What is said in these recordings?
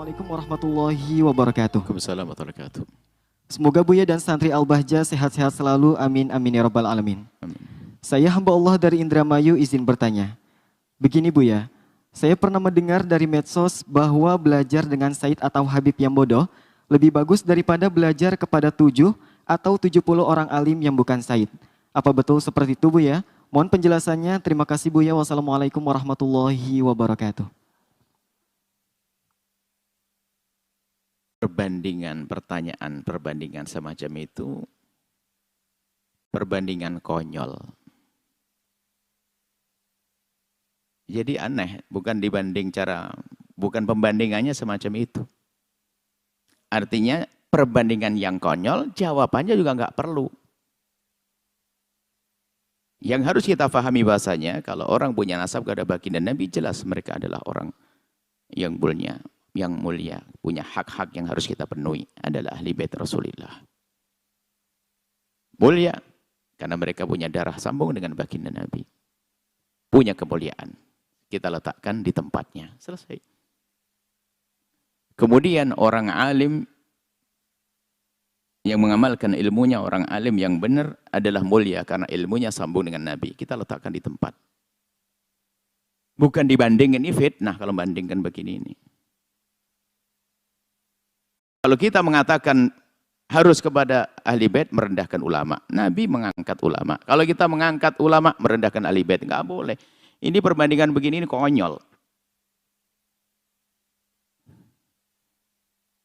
Assalamualaikum warahmatullahi wabarakatuh. Waalaikumsalam warahmatullahi wabarakatuh. Semoga Buya dan santri Al-Bahja sehat-sehat selalu. Amin, amin ya rabbal alamin. Amin. Saya hamba Allah dari Indramayu izin bertanya. Begini Buya, saya pernah mendengar dari medsos bahwa belajar dengan Said atau Habib yang bodoh lebih bagus daripada belajar kepada 7 atau 70 orang alim yang bukan Said. Apa betul seperti itu Buya? Mohon penjelasannya. Terima kasih Buya. Wassalamualaikum warahmatullahi wabarakatuh. Perbandingan semacam itu perbandingan konyol. Jadi aneh, bukan pembandingannya semacam itu. Artinya perbandingan yang konyol, jawabannya juga nggak perlu. Yang harus kita pahami bahasanya, kalau orang punya nasab kepada baginda Nabi, jelas mereka adalah orang yang mulia, punya hak-hak yang harus kita penuhi, adalah ahli bait Rasulullah. Mulia, karena mereka punya darah sambung dengan baginda Nabi. Punya kemuliaan, kita letakkan di tempatnya, selesai. Kemudian orang alim yang mengamalkan ilmunya, orang alim yang benar adalah mulia, karena ilmunya sambung dengan Nabi, kita letakkan di tempat. Bukan dibandingkan, ini fitnah kalau bandingkan begini ini. Kalau kita mengatakan harus kepada ahli bait, merendahkan ulama. Nabi mengangkat ulama. Kalau kita mengangkat ulama, merendahkan ahli bait, nggak boleh. Ini perbandingan begini ini konyol.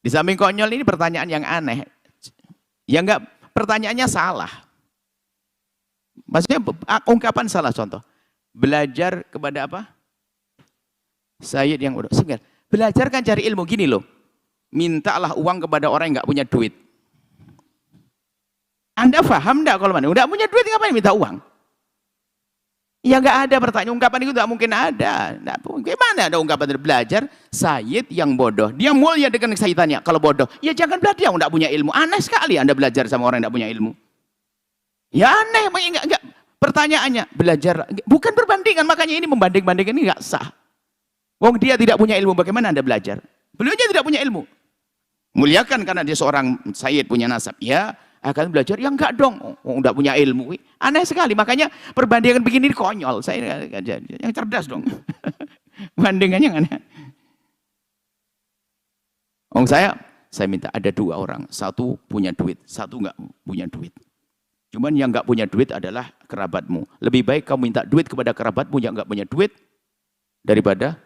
Di samping konyol ini pertanyaan yang aneh. Ya enggak, pertanyaannya salah. Maksudnya ungkapan salah, contoh. Belajar kepada apa? Sayyid yang udah. Sebentar, belajar kan cari ilmu, gini loh. Mintalah uang kepada orang yang nggak punya duit. Anda paham enggak kalau mana? Nggak punya duit ngapain minta uang? Ya nggak ada pertanyaan, ungkapan itu nggak mungkin ada. Gimana ada ungkapan dari belajar Sayyid yang bodoh? Dia mulia dengan sayyidannya. Kalau bodoh, ya jangan belajar yang nggak punya ilmu. Aneh sekali Anda belajar sama orang yang nggak punya ilmu. Ya aneh, enggak. Pertanyaannya belajar, bukan perbandingan. Makanya ini membanding-bandingkan ini nggak sah. Wong dia tidak punya ilmu, bagaimana Anda belajar? Beliau aja tidak punya ilmu. Muliakan karena dia seorang Sayyid punya nasab. Ya, akan belajar. Ya enggak dong, enggak punya ilmu. Aneh sekali. Makanya perbandingan begini konyol. Saya yang cerdas dong. Bandingannya aneh. Saya minta ada 2 orang. Satu punya duit, satu enggak punya duit. Cuman yang enggak punya duit adalah kerabatmu. Lebih baik kamu minta duit kepada kerabatmu yang enggak punya duit daripada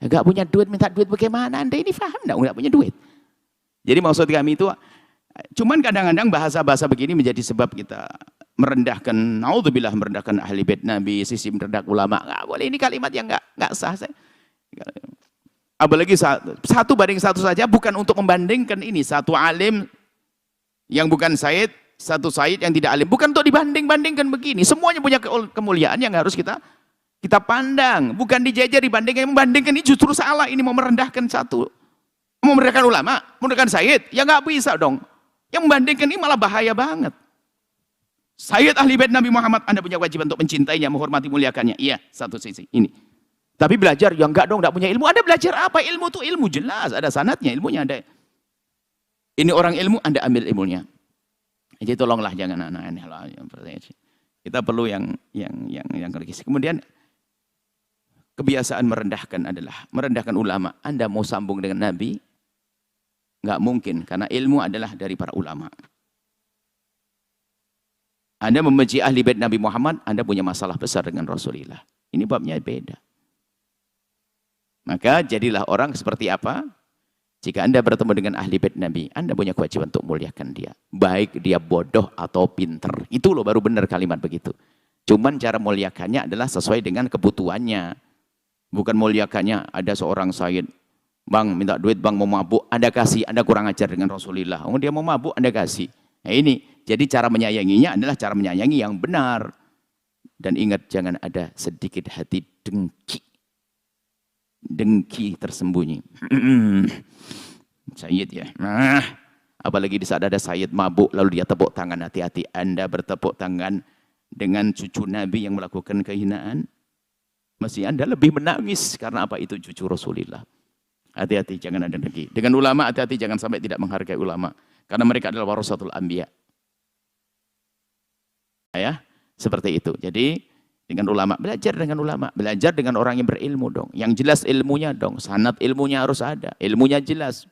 enggak punya duit minta duit. Bagaimana Anda ini paham enggak punya duit? Jadi maksud kami itu, cuman kadang-kadang bahasa-bahasa begini menjadi sebab kita merendahkan, naudzubillah, merendahkan ahli bait Nabi, sisi merendahkan ulama. Nggak boleh, ini kalimat yang nggak sah. Apalagi satu banding satu saja, bukan untuk membandingkan ini. Satu alim yang bukan Sayyid, satu Sayyid yang tidak alim. Bukan untuk dibanding-bandingkan begini. Semuanya punya kemuliaan yang harus kita pandang. Bukan dijejer dibandingkan. Membandingkan ini justru salah. Ini mau merendahkan satu. Mau merendahkan ulama, merendahkan Sayyid, ya nggak bisa dong. Yang membandingkan ini malah bahaya banget. Sayyid ahli bait Nabi Muhammad, Anda punya kewajiban untuk mencintainya, menghormati, muliakannya. Iya, satu sisi ini. Tapi belajar, ya enggak dong, enggak punya ilmu. Anda belajar apa? Ilmu itu ilmu jelas, ada sanadnya, ilmunya ada. Ini orang ilmu, Anda ambil ilmunya. Jadi tolonglah jangan aneh-aneh lah. Kita perlu yang kritis. Kemudian kebiasaan merendahkan adalah merendahkan ulama. Anda mau sambung dengan Nabi? Nggak mungkin, karena ilmu adalah dari para ulama. Anda membenci ahli bait Nabi Muhammad, Anda punya masalah besar dengan Rasulullah. Ini babnya beda. Maka jadilah orang seperti apa? Jika Anda bertemu dengan ahli bait Nabi, Anda punya kewajiban untuk muliakan dia. Baik dia bodoh atau pinter. Itu loh baru benar kalimat begitu. Cuman cara muliakannya adalah sesuai dengan kebutuhannya. Bukan muliakannya ada seorang Sayyid. Bang, minta duit, bang mau mabuk, Anda kasih, Anda kurang ajar dengan Rasulullah. Dia mau mabuk, Anda kasih. Nah ini, jadi cara menyayanginya adalah cara menyayangi yang benar. Dan ingat, jangan ada sedikit hati dengki. Dengki tersembunyi. Sayyid ya. Apalagi di saat ada Sayyid mabuk, lalu dia tepuk tangan, hati-hati. Anda bertepuk tangan dengan cucu Nabi yang melakukan kehinaan. Mesti Anda lebih menangis, karena apa? Itu cucu Rasulullah. Hati-hati, jangan ada dengki. Dengan ulama, hati-hati, jangan sampai tidak menghargai ulama. Karena mereka adalah warasatul anbiya. Ya, seperti itu. Jadi, dengan ulama, belajar dengan ulama. Belajar dengan orang yang berilmu dong. Yang jelas ilmunya dong. Sanad ilmunya harus ada. Ilmunya jelas.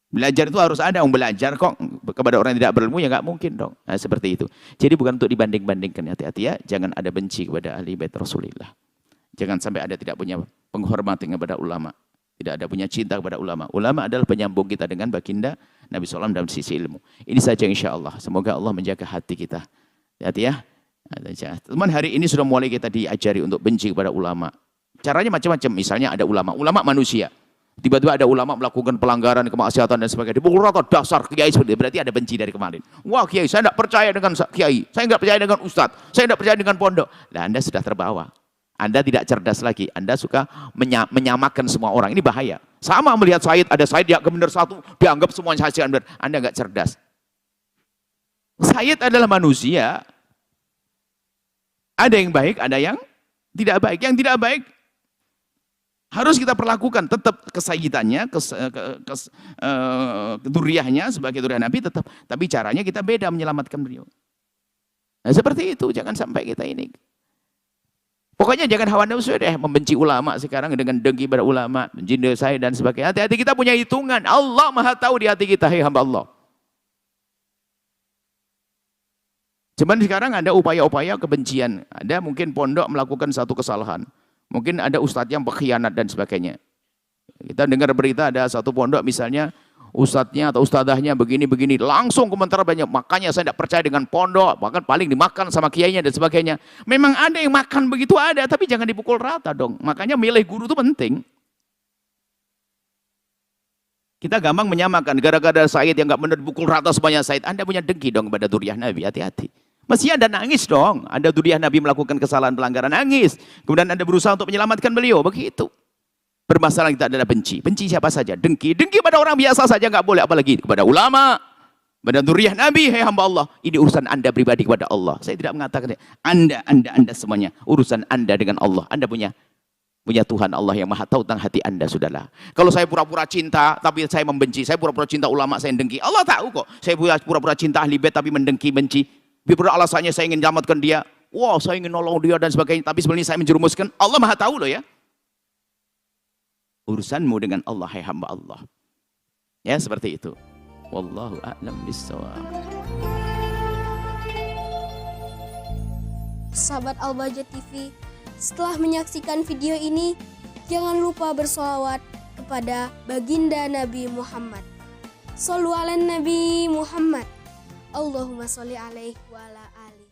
Belajar itu harus ada. Belajar kok kepada orang yang tidak berilmu, ya nggak mungkin dong. Nah, seperti itu. Jadi bukan untuk dibanding-bandingkan. Hati-hati ya. Jangan ada benci kepada ahli bait Rasulullah. Jangan sampai ada tidak punya penghormatan kepada ulama. Tidak ada punya cinta kepada ulama. Ulama adalah penyambung kita dengan baginda Nabi SAW dalam sisi ilmu. Ini saja insya Allah. Semoga Allah menjaga hati kita. Hati ya. Teman hari ini sudah mulai kita diajari untuk benci kepada ulama. Caranya macam-macam. Misalnya ada ulama. Ulama manusia. Tiba-tiba ada ulama melakukan pelanggaran, kemaksiatan dan sebagainya. Dipukul rata dasar kiai seperti itu. Berarti ada benci dari kemarin. Wah kiai, saya tidak percaya dengan kiai. Saya tidak percaya dengan ustadz. Saya tidak percaya dengan pondok. Nah, Anda sudah terbawa. Anda tidak cerdas lagi. Anda suka menyamakan semua orang. Ini bahaya. Sama melihat Said, ada Said yang benar satu, dianggap semuanya Said yang benar. Anda nggak cerdas. Said adalah manusia. Ada yang baik, ada yang tidak baik. Yang tidak baik harus kita perlakukan. Tetap kesayidannya, duriahnya sebagai duriah Nabi tetap. Tapi caranya kita beda menyelamatkan beliau. Nah, seperti itu. Jangan sampai kita ini. Pokoknya jangan hawa nafsu deh, membenci ulama sekarang dengan dengki pada ulama, benci saya dan sebagainya. Hati-hati, kita punya hitungan. Allah Maha tahu di hati kita, hei hamba Allah. Cuman sekarang ada upaya-upaya kebencian. Ada mungkin pondok melakukan satu kesalahan. Mungkin ada ustadz yang berkhianat dan sebagainya. Kita dengar berita ada satu pondok misalnya ustadznya atau ustadahnya begini-begini, langsung komentar banyak, makanya saya tidak percaya dengan pondok, bahkan paling dimakan sama kiainya dan sebagainya. Memang ada yang makan begitu ada, tapi jangan dipukul rata dong. Makanya milih guru itu penting. Kita gampang menyamakan, gara-gara Said yang nggak benar dipukul rata semuanya Said, Anda punya dengki dong kepada duriah Nabi, hati-hati. Mestinya Anda nangis dong, ada duriah Nabi melakukan kesalahan pelanggaran, nangis. Kemudian Anda berusaha untuk menyelamatkan beliau, begitu. Bermasalah kita adalah benci. Benci siapa saja? Dengki. Dengki pada orang biasa saja nggak boleh. Apalagi kepada ulama. Pada duriah Nabi. Hei hamba Allah. Ini urusan Anda pribadi kepada Allah. Saya tidak mengatakan Anda semuanya. Urusan Anda dengan Allah. Anda punya Tuhan Allah yang maha tahu tentang hati Anda, sudahlah. Kalau saya pura-pura cinta, tapi saya membenci. Saya pura-pura cinta ulama, saya dengki. Allah tahu kok. Saya pura-pura cinta ahli bait, tapi mendengki, benci. Bila alasannya saya ingin menyelamatkan dia. Wah, saya ingin nolong dia dan sebagainya. Tapi sebenarnya saya menjerumuskan. Allah maha tahu loh ya. Urusanmu dengan Allah, hai hamba Allah. Ya, seperti itu. Wallahu a'lam bishawab. Sahabat Al-Bahjah TV, setelah menyaksikan video ini, jangan lupa bersolawat kepada baginda Nabi Muhammad. Shollu ala Nabi Muhammad. Allahumma sholli alaihi wa ala alihi.